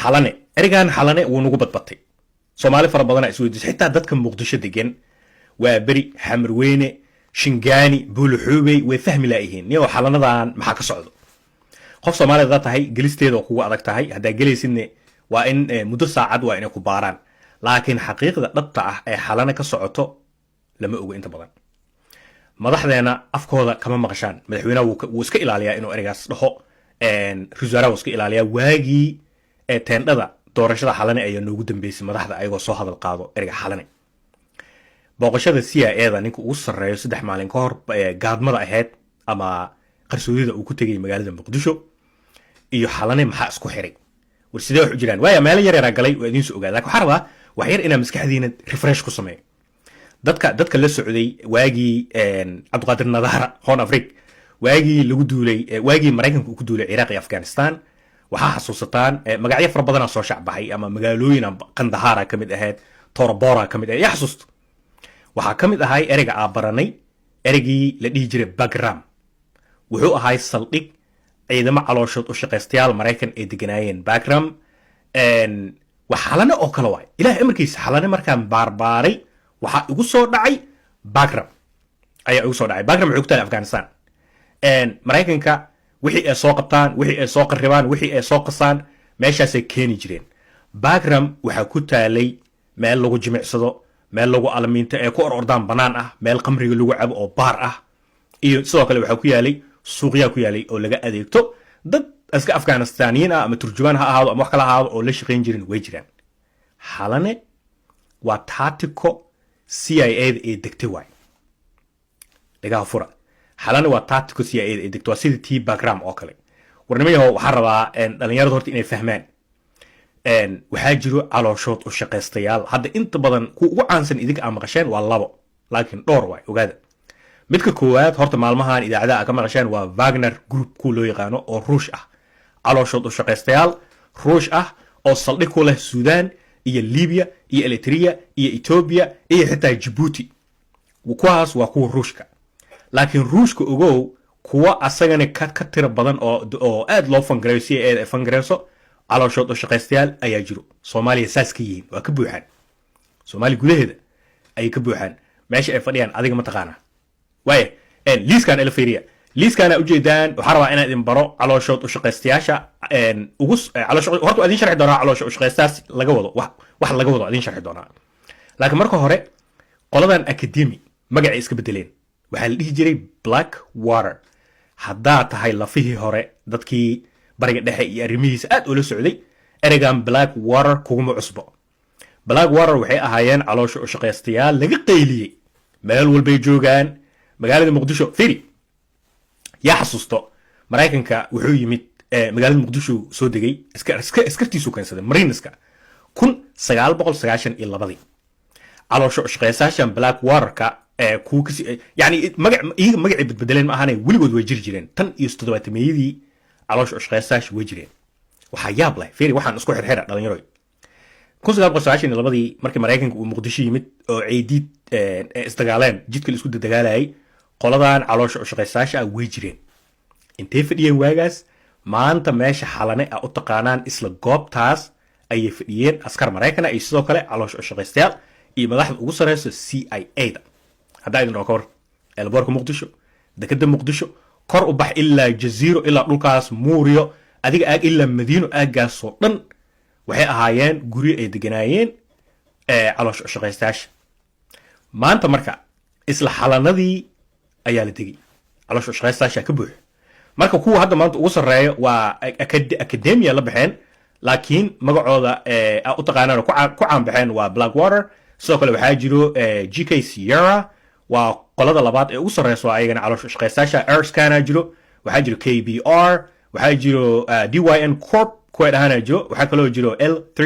xalane erigan xalane wuu nagu badbatay Soomaali fara badan ay isweydiisay xitaa dadka Muqdisho degan waa bari Xamarweyne Shingaani Buulxuubey way fahmi laayihiin niyo xalanadan maxaa ka socdo qof Soomaali dad tahay galisteeda oo kugu adag tahay hadaa galaysidne waa in muddo saacad waa inay ku baaraan laakiin xaqiiqda dhabta ah ee xalane ka socoto lama ogo inta badan madaxdeena afkooda kama maqashaan madaxweynaha wuu iska ilaaliyaa inuu erigaas dhaho Ruzaara wuu iska ilaaliyaa waagii teendhada doorashada xalane ayaa noogu dambeysay madaxda ayagoo soo hadal qaado eriga xalane booqashada CIA-da ninka ugu sareeyo 3 maalin ka hor gaadmada ahayd ama qarsoodida uu ku tagay magaalada Muqdisho iyo xalane maxaa isku xiray war sidee wax u jiraan waaya meel yar yar galay oo idin soo ogaada laakiin xarba wax yar ina maskaxdiina refresh ku sameeyo dadka la socday waagii Cabdiqaadir Nadahra Horn Africa waagii lagu duulay waagii Mareykanka uu ku duulay Iraq iyo Afghanistan waxaa xasuusataan magacyo fara badan oo soo shacbahay ama magaalooyin Qandahara kamid ahayd Torbora kamid ah yaa xasuusto waxaa kamid ahay eriga aabaranay erigii la dhihi jiray Bagram wuxuu ahay saldhig ciidamo calooshood u shaqeystayaal Mareykan ee deganaayeen Bagram waxalana oo kala waay ilaahay amarkiisa xalana markaan baarbaaray waxa ugu soo dhacay Bagram ayaa ugu soo dhacay Bagram wuxuu ku taal Afghanistan Mareykanka wixii ay soo qabtaan wixii ay soo qarribaan wixii ay soo qasaan meeshaas ay keeni jireen Bagram waxa ku taalay meel lagu jimicsado meel lagu almiinta ee ku ordaan banaan ah meel qamriga lagu cabo oo baar ah iyo sidoo kale waxa ku yaalay suuqya ku yaalay oo laga adeegto dad aska Afghanistaniyiin ama turjubaan ha ahaado ama wax kala ahaado oo la shaqeyn jirin way jiraan xalane waa taatiko CIA-da ee degtay waay laga fura xalane waa taatiko CIA-da ee degtay waa sidii tii Bagram oo kale warnamayaho waxa rabaa dhalinyarada horta inay fahmaan waxaa jiro calooshood u shaqeystayaal hadda inta badan ku ugu caansan idinka aan maqasheen waa labo laakiin dhowr waay ogaada midka koowaad horta maalmahan idaacadaha ka maqasheen waa Wagner Group ku loo yaqaano oo Ruush ah calooshood u shaqeystayaal Ruush ah oo saldhig ku leh Suudaan iyo Liibiya iyo Eritrea iyo Ethiopia iyo xitaa Djibouti kuwaas waa kuwa Ruushka laakiin Ruushka ogow kuwa asagana ka tira badan oo aad loo fangareeyo si ay fangareyso calooshood u shaqeystayaal ayaa jiro Soomaaliya saas ka yihiin waa ka buuxaan Soomaali gudaheeda ay ka buuxaan meesha ay fadhiyaan adiga ma taqaana waaye liiskan elferiya liiskana u jeedaan waxa rabaa inaad in baro calooshood u shaqeystayaasha ugu calooshood horta adin sharxi doonaa calooshood u shaqeystaas laga wado wax laga wado adin sharxi doonaa laakiin marka hore qoladan academy magaci iska bedeleen waxa la dhihi jiray Black Water hadaa tahay lafihii hore dadkii bariga dhexe iyo arrimihiisa aad ula socday erigan Black Water kuma cusbo Black Water waxay ahaayeen calooshood u shaqeystayaal laga qeyliyay meel walba joogaan magaalada Muqdisho firi yaa xasuusto Mareykanka wuxuu yimid magaalada Muqdisho soo degay iskartiisu keensaday Marineska 1992 calooshood u shaqeystayaashan Black Water-ka ku yani magaci bedbedeleen ma ahanay weligood way jireen tan iyo 70meeyadii calooshood u shaqeystayaasha way jireen waxa yaab leh firi waxaan isku xirxira dhalinyaro 1992 markii Mareykanka uu Muqdisho yimid oo ciidid isdagaaleen jidka la isku dagaalayay qoladan calooshood u shaqeystayaasha way jireen intee fadhiyeen waagaas maanta meesha xalane u taqaanaan isla goobtaas ay fadhiyeen askar Mareykan ay sidoo kale calooshood u shaqeystayaal iyo madaxda ugu sareyso CIA-da hadaa idin kor elboorka Muqdisho dekada Muqdisho kor u bax ilaa Jazeero ilaa dhulkaas Muuriyo adiga aag ilaa Madiino aagaas oo dhan waxay ahaayeen guri ay deganaayeen calooshood u shaqeystayaasha maanta marka isla xalanadii ayaa la tegay calooshood u shaqeystayaasha ka buux marka kuwa hadda maanta ugu sareeyo waa academia la baxeen laakiin magacooda u taqaanaan ku caan baxeen waa Black Water sidoo kale waxaa jiro GK Sierra waa qolada labaad ee ugu sareyso ayagana calooshood u shaqeystayaasha Erscan jiro waxaa jiro KBR waxaa jiro DYN Corp kuwa dhahana jiro waxaa kaloo jiro L3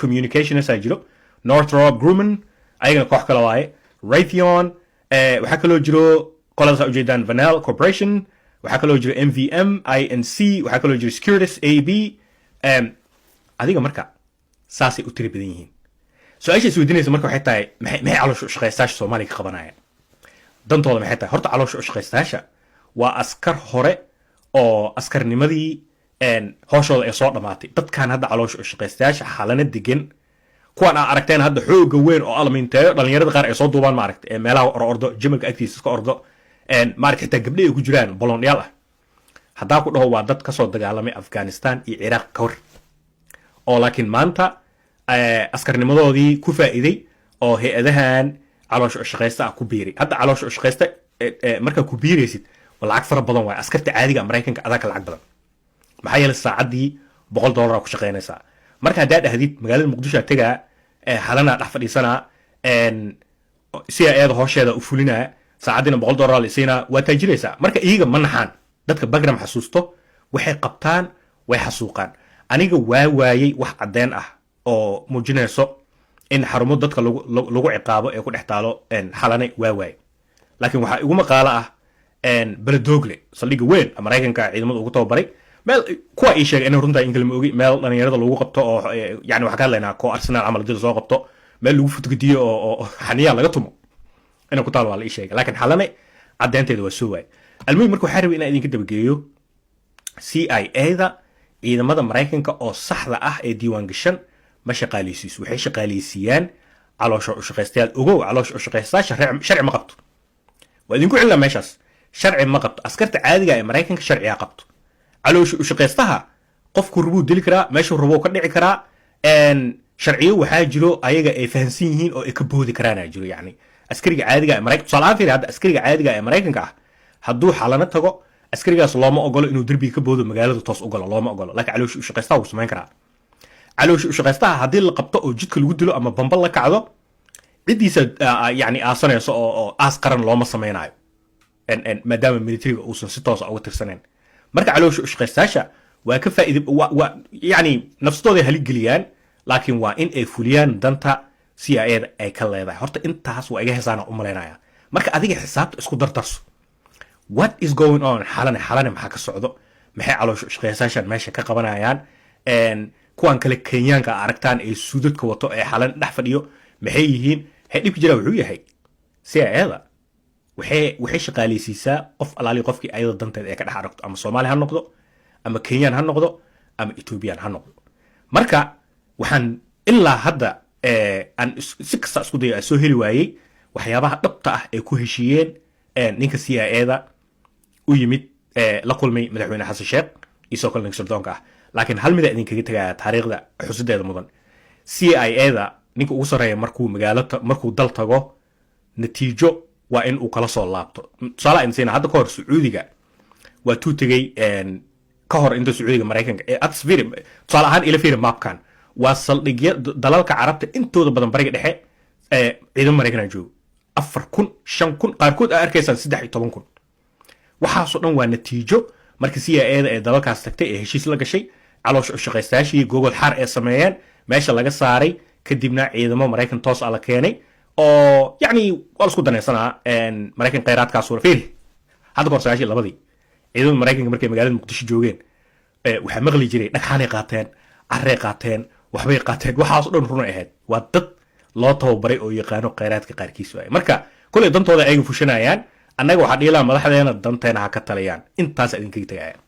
Communications jiro Northrop Grumman ayagana koox kale waaye Raytheon waxaa kaloo jiro qolada u jeedaan Vanel Corporation waxaa kaloo jiro MVM INC waxaa kaloo jiro Securitas AB adiga marka saasay u tiri badan yihiin su'aasha isweydiinaysa marka waxay tahay maxay calooshood u shaqeystayaasha Soomaaliya ka qabanayaan dantooda maxay tahay horta calooshood u shaqeystayaasha waa askar hore oo askarnimadii hooshooda ay soo dhamaatay dadkan hadda caloosha shaqaystayaasha xalana degan kuwan aa aragteen hadda xooga weyn oo alminteeyo dhalinyarada qaar ay soo duubaan maaragta ee meelaha ordo jamalka agtiisa iska ordo maaragta xitaa gabdhe ay ku jiraan bolonyaal ah haddaa ku dhaho waa dad kasoo dagaalamay afghanistan iyo ciraaq ka hor oo laakiin maanta askarnimadoodii ku faa'iiday oo hay-adahan caloosha shaqaysta ah ku biiray hadda caloosha shaqaysta markaa ku biiraysid lacag fara badan waay askarta caadiga maraykanka adaa ka lacag badan maxaa yeelay saacaddii $100 ku shaqaynaysaa marka haddaa dhahdid magaalada muqdisho tegaa xalana dhex fadhiisanaa si ayada hoosheeda u fulinaa saacaddiina $100 la siinaa waa taajiraysaa marka iyaga ma naxaan dadka bagram xasuusto waxay qabtaan way xasuuqaan aniga waa waayey wax caddeen ah oo muujinayso in xarumo dadka lagu ciqaabo ee ku dhex taalo xalanay waa waayey laakiin waxaa igu maqaalo ah baladogle saldhigga weyn maraykanka ciidamada ugu tababaray meel kuwa ii sheegay inay runtaa inkalama ogi meel dhalinyarada lagu qabto oo yani waxaa ka hadlaynaa koo arsenal camal hadii lasoo qabto meel lagu futgadiyo oo xaniyaa laga tumo inay ku taal waa la ii sheegay laakiin xalane caddeynteeda waa soo waayay almuhim marka waxaa rabay inaan idinka dabageeyo CIA-da ciidamada maraykanka oo saxda ah ee diiwaan gashan ma shaqaaleysiiso waxay shaqaaleysiiyaan caloosha u shaqaystayaal ogow caloosha u shaqaystayaasha sharci ma qabto waa idinku cilnaa meeshaas sharci ma qabto askarta caadiga ee maraykanka sharciyaa qabto caloosha u shaqaystaha qofku rubuu dili karaa meeshuu rubuu ka dhici karaa sharciyo waxaa jiro ayaga ay fahansan yihiin oo ay ka boodi karaana jiro yani askariga caadiga ee maraykanka tusaale ahaan fiiri hadda askariga caadiga ee maraykanka ah hadduu xalana tago askarigaas looma ogolo inuu derbiga ka boodo magaalada toos u galo looma ogolo laakiin caloosha u shaqaystaha wuu samayn karaa caloosha u shaqaystaha haddii la qabto oo jidka lagu dilo ama bamba la kacdo ciddiisa yani aasanayso oo aas qaran looma samaynayo maadaama militariga uusan si toosa uga tirsanayn marka caloosha u shaqaystayaasha waa ka faa'iida yani nafsadooday haligeliyaan laakiin waa in ay fuliyaan danta CIA-da ay ka leedahay horta intaas waa iga heesaana u malaynaya marka adiga xisaabta isku dardarso what is going on xalane maxaa ka socdo maxay caloosha u shaqaystayaashan meesha ka qabanayaan kuwan kale kenyaanka aragtaan ee suudadka wato ee xalan dhex fadhiyo maxay yihiin waxay dhibki jiraa wuxuu yahay CIA-da waxay shaqaaleysiisaa qof alaali qofkii ayada danteed ee ka dhex aragto ama Soomaali ha noqdo ama Kenyan ha noqdo ama Ethiopian ha noqdo marka waxaan ilaa hadda aan si kasta isku dayo soo heli waayey waxyaabaha dhabta ah ee ku heshiiyeen ninka CIA-da u yimid la kulmay madaxweyne xasan sheekh isoo kale sirdoonka ah laakiin hal mid idin kaga tagaya taariikhda xusideeda mudan CIA-da ninka ugu sareeya markuu dal tago natiijo waa in uu kala soo laabto tusaale insiina hadda ka hor Sacuudiga waa tuu tegay ka hor inta Sacuudiga maraykanka atsfiri tusaale ahaan ila fiiri mapkan waa saldhigya dalalka carabta intooda badan bariga dhexe ciidan maraykan joogo 4,000 5,000 qaarkood ay arkaysaan 13,000 waxaasoo dhan waa natiijo marka CIA-da ee dalalkaas tagtay ee heshiis la gashay caloosha u shaqaystayaashii gogol xaar ee sameeyeen meesha laga saaray kadibna ciidamo maraykan toos ah la keenay oo yani waa isku danaysanaa maraykan kheyraadkaas wara fiiri hadda kahor 92 ciidamada maraykanka markay magaalada muqdisho joogeen waxaa maqli jiray dhagxaanay qaateen carrey qaateen waxbay qaateen waxaasoo dhan runa ahayd waa dad loo tababaray oo yaqaano kheyraadka qaarkiis waay marka kulay dantooda ayaga fushanayaan annaga waxaa dhiilaa madaxdeena danteena ha ka taliyaan intaas idinkaga tagayaan